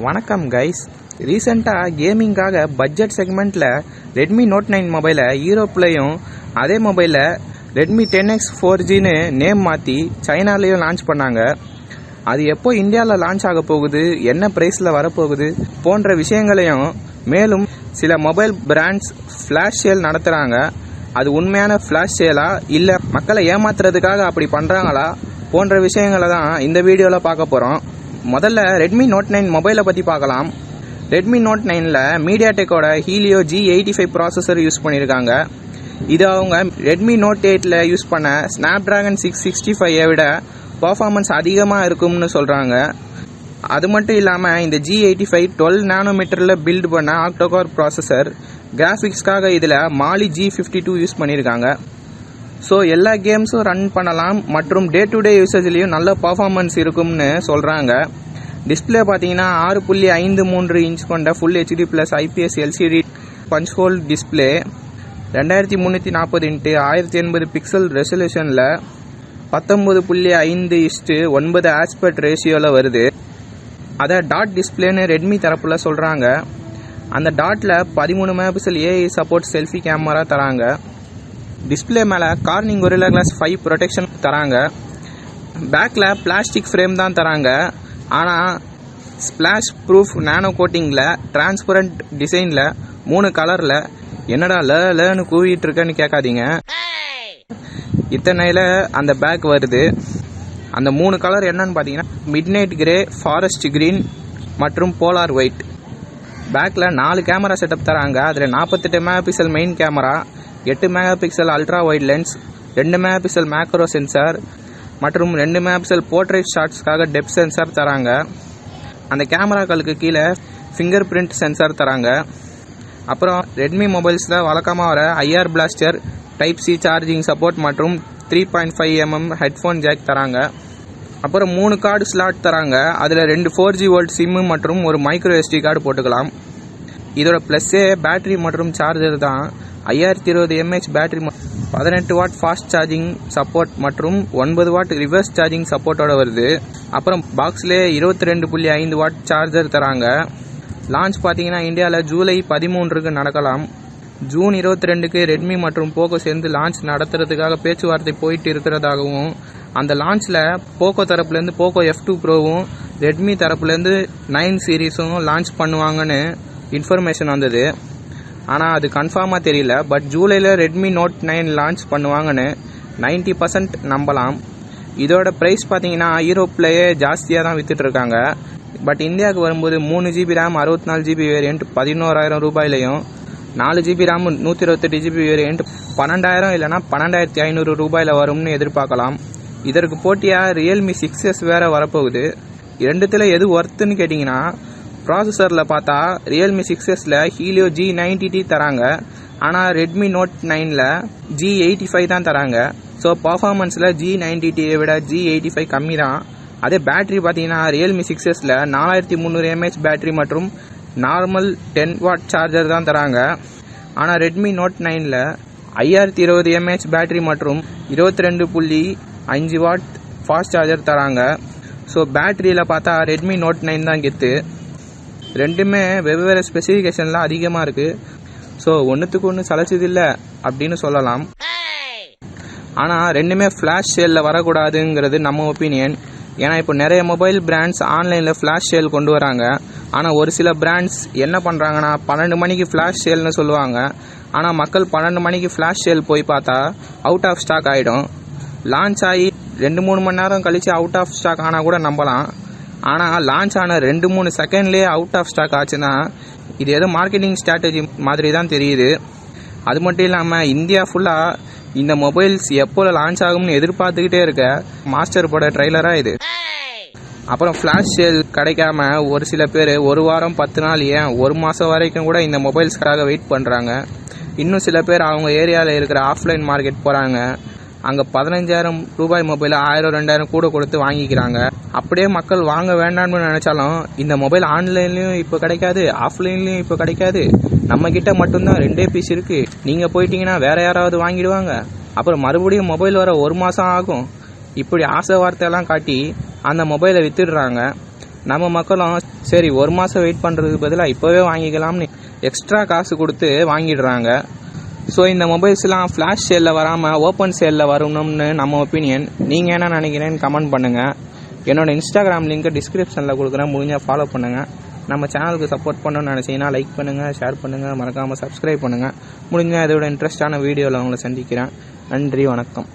வணக்கம் கைஸ். ரீசெண்டாக கேமிங்காக பட்ஜெட் செக்மெண்ட்டில் ரெட்மி நோட் 9 மொபைலை யூரோப்லேயும் அதே மொபைலை ரெட்மி 10X 4Gன்னு நேம் மாற்றி சைனாலேயும் லான்ச் பண்ணாங்க. அது எப்போ இந்தியாவில் லான்ச் ஆக போகுது, என்ன ப்ரைஸில் வரப்போகுது போன்ற விஷயங்களையும், மேலும் சில மொபைல் பிராண்ட்ஸ் ஃப்ளாஷ் சேல் நடத்துகிறாங்க, அது உண்மையான ஃப்ளாஷ் சேலா இல்லை மக்களை ஏமாத்துறதுக்காக அப்படி பண்ணுறாங்களா போன்ற விஷயங்களை தான் இந்த வீடியோவில் பார்க்க போகிறோம். முதல்ல ரெட்மி நோட் 9 மொபைலை பற்றி பார்க்கலாம். ரெட்மி நோட் 9ல் மீடியாடெக்கோட ஹீலியோ G85 ப்ராசஸர் யூஸ் பண்ணியிருக்காங்க. இது அவங்க ரெட்மி நோட் 8ல் யூஸ் பண்ண ஸ்னாப்ட்ராகன் 665 விட பர்ஃபார்மன்ஸ் அதிகமாக இருக்கும்னு சொல்கிறாங்க. அது மட்டும் இல்லாமல் இந்த G85 12 நானோமீட்டரில் பில்ட் பண்ண ஆக்டோகோர் ப்ராசஸர். கிராஃபிக்ஸ்க்காக இதில் மாலி G52 யூஸ் பண்ணியிருக்காங்க. ஸோ எல்லா கேம்ஸும் ரன் பண்ணலாம் மற்றும் டே டு டே யூசேஜ்லேயும் நல்ல பர்ஃபார்மன்ஸ் இருக்கும்னு சொல்கிறாங்க. டிஸ்பிளே பார்த்தீங்கன்னா 6.53 இன்ச் கொண்ட full HD plus IPS LCD punch hole display 2340 x 1080 pixel ரெசல்யூஷனில் 19.5:9 ஆஸ்பெக்ட் ரேஷியோவில் வருது. அதை டாட் டிஸ்பிளேன்னு ரெட்மி தரப்பில் சொல்கிறாங்க. அந்த டாட்டில் 13 megapixel AI support selfie camera தராங்க. டிஸ்பிளே மேலே கார்னிங் கொரில்லா கிளாஸ் 5 ப்ரொடெக்ஷன் தராங்க. பேக்கில் பிளாஸ்டிக் ஃப்ரேம் தான் தராங்க, ஆனால் ஸ்பிளாஷ் ப்ரூஃப் நானோ கோட்டிங்கில் டிரான்ஸ்பரண்ட் டிசைனில் 3 கலரில். என்னடா லேன்னு கூவிட்டு இருக்கேன்னு கேட்காதீங்க, இத்தனையில் அந்த பேக் வருது. அந்த 3 கலர் என்னன்னு பார்த்தீங்கன்னா mid night grey, forest green மற்றும் போலார் ஒயிட். பேக்கில் 4 கேமரா செட்டப் தராங்க. அதில் 48 megapixel main camera, 8 megapixel ultra wide lens, 2 megapixel macro sensor மற்றும் 2 மெகாபிக்சல் போர்ட்ரேட் ஷாட்ஸ்க்காக டெப்த் சென்சார் தராங்க. அந்த கேமராக்களுக்கு கீழே ஃபிங்கர் பிரிண்ட் சென்சார் தராங்க. அப்புறம் ரெட்மி மொபைல்ஸில் வழக்கமாக வர IR plaster, type C charging support மற்றும் 3.5mm ஹெட்ஃபோன் ஜாக் தராங்க. அப்புறம் 3 கார்டு ஸ்லாட் தராங்க. அதில் 2 4G வோல்ட் சிம்மு மற்றும் ஒரு மைக்ரோ SD கார்டு போட்டுக்கலாம். இதோட ப்ளஸ்ஸே பேட்டரி மற்றும் சார்ஜர் தான். 5020 mAh battery, 18 watt fast charging support மற்றும் 9 வாட் ரிவர்ஸ் சார்ஜிங் சப்போர்ட்டோட வருது. அப்புறம் பாக்ஸ்லேயே 22.5 வாட் சார்ஜர் தராங்க. லான்ச் பார்த்தீங்கன்னா இந்தியாவில் ஜூலை 13க்கு நடக்கலாம். ஜூன் 22க்கு ரெட்மி மற்றும் போகோ சேர்ந்து லான்ச் நடத்துறதுக்காக பேச்சுவார்த்தை போயிட்டு இருக்கிறதாகவும், அந்த லான்ச்சில் போகோ தரப்புலேருந்து போகோ F2 ப்ரோவும் ரெட்மி தரப்புலேருந்து 9 சீரீஸும் லான்ச் பண்ணுவாங்கன்னு இன்ஃபர்மேஷன் வந்தது. ஆனால் அது கன்ஃபார்மாக தெரியல. பட் ஜூலையில் ரெட்மி நோட் 9 லான்ச் பண்ணுவாங்கன்னு 90% நம்பலாம். இதோட ப்ரைஸ் பார்த்தீங்கன்னா யூரோப்லேயே ஜாஸ்தியாக தான் விற்றுட்ருக்காங்க. பட் இந்தியாவுக்கு வரும்போது 3GB RAM 64GB variant 11,000 ரூபாயிலையும், 4GB RAM 128GB variant 12,000 இல்லைனா 12,500 ரூபாயில் வரும்னு எதிர்பார்க்கலாம். இதற்கு போட்டியாக ரியல்மி 6S வேறு வரப்போகுது. ரெண்டுத்தில் எது ஒர்த்துன்னு கேட்டிங்கன்னா, ப்ராசஸரில் பார்த்தா ரியல்மி 6Sல ஹீலியோ G90T தராங்க, ஆனால் ரெட்மி நோட் 9ல் G85 தான் தராங்க. ஸோ பர்ஃபார்மன்ஸில் G90Tயை விட G85 கம்மி தான். அதே பேட்டரி பார்த்தீங்கன்னா ரியல்மி 6Sல 4300 mAh பேட்டரி மற்றும் நார்மல் 10 வாட் சார்ஜர் தான் தராங்க. ஆனால் ரெட்மி நோட் 9ல் 5020 mAh பேட்டரி மற்றும் 22.5 வாட் ஃபாஸ்ட் சார்ஜர் தராங்க. ஸோ பேட்டரியில் பார்த்தா ரெட்மி நோட் 9 தான் கெத்து. ரெண்டுமே வெவ்வேறு ஸ்பெசிஃபிகேஷனில் அதிகமாக இருக்குது. ஸோ ஒன்றுத்துக்கு ஒன்று சளைச்சதில்லை அப்படின்னு சொல்லலாம். ஆனால் ரெண்டுமே ஃப்ளாஷ் சேலில் வரக்கூடாதுங்கிறது நம்ம ஒப்பீனியன். ஏன்னா இப்போ நிறைய மொபைல் பிராண்ட்ஸ் ஆன்லைனில் ஃப்ளாஷ் சேல் கொண்டு வராங்க. ஆனால் ஒரு சில பிராண்ட்ஸ் என்ன பண்ணுறாங்கன்னா 12 மணிக்கு ஃப்ளாஷ் சேல்னு சொல்லுவாங்க. ஆனால் மக்கள் 12 மணிக்கு ஃப்ளாஷ் சேல் போய் பார்த்தா அவுட் ஆஃப் ஸ்டாக் ஆகிடும். லான்ச் ஆகி 2-3 மணி நேரம் கழித்து அவுட் ஆஃப் ஸ்டாக் ஆனால் கூட நம்பலாம். ஆனால் லான்ச் ஆன 2-3 செகண்ட்லேயே அவுட் ஆஃப் ஸ்டாக் ஆச்சுன்னா இது ஏதோ மார்க்கெட்டிங் ஸ்ட்ராட்டஜி மாதிரி தான் தெரியுது. அது மட்டும் இல்லாமல் இந்தியா ஃபுல்லாக இந்த மொபைல்ஸ் எப்போ லான்ச் ஆகும்னு எதிர்பார்த்துக்கிட்டே இருக்க மாஸ்டர் பட ட்ரெய்லராக இது. அப்புறம் ஃப்ளாஷ் சேல் கிடைக்காம ஒரு சில பேர் 1 வாரம் 10 நாள் ஏன் 1 மாதம் வரைக்கும் கூட இந்த மொபைல்ஸ்க்காக வெயிட் பண்ணுறாங்க. இன்னும் சில பேர் அவங்க ஏரியாவில் இருக்கிற ஆஃப்லைன் மார்க்கெட் போகிறாங்க. அங்கே 15,000 ரூபாய் மொபைலை 1000-2000 கூட கொடுத்து வாங்கிக்கிறாங்க. அப்படியே மக்கள் வாங்க வேண்டாம்னு நினச்சாலும் இந்த மொபைல் ஆன்லைன்லேயும் இப்போ கிடைக்காது, ஆஃப்லைன்லேயும் இப்போ கிடைக்காது. நம்மக்கிட்ட மட்டும்தான் 2 பீஸ் இருக்குது. நீங்கள் போயிட்டீங்கன்னா வேறு யாராவது வாங்கிடுவாங்க. அப்புறம் மறுபடியும் மொபைல் வர 1 மாதம் ஆகும். இப்படி ஆசை வார்த்தையெல்லாம் காட்டி அந்த மொபைலை வித்துடுறாங்க. நம்ம மக்களும் சரி 1 மாதம் வெயிட் பண்ணுறதுக்கு பதிலாக இப்போவே வாங்கிக்கலாம்னு எக்ஸ்ட்ரா காசு கொடுத்து வாங்கிடுறாங்க. ஸோ இந்த மொபைல்ஸ்லாம் ஃப்ளாஷ் சேலில் வராமல் ஓப்பன் சேலில் வரணும்னு நம்ம ஒப்பீனியன். நீங்கள் என்ன நினைக்கிறேன்னு கமெண்ட் பண்ணுங்கள். என்னோட இன்ஸ்டாகிராம் லிங்க்கை டிஸ்கிரிப்ஷனில் கொடுக்குறேன், முடிஞ்சால் ஃபாலோ பண்ணுங்கள். நம்ம சேனலுக்கு சப்போர்ட் பண்ணணும்னு நினச்சிங்கன்னா லைக் பண்ணுங்கள், ஷேர் பண்ணுங்கள், மறக்காமல் சப்ஸ்கிரைப் பண்ணுங்கள். முடிஞ்சால் இதோட இன்ட்ரெஸ்டான வீடியோவில் உங்களை சந்திக்கிறேன். நன்றி, வணக்கம்.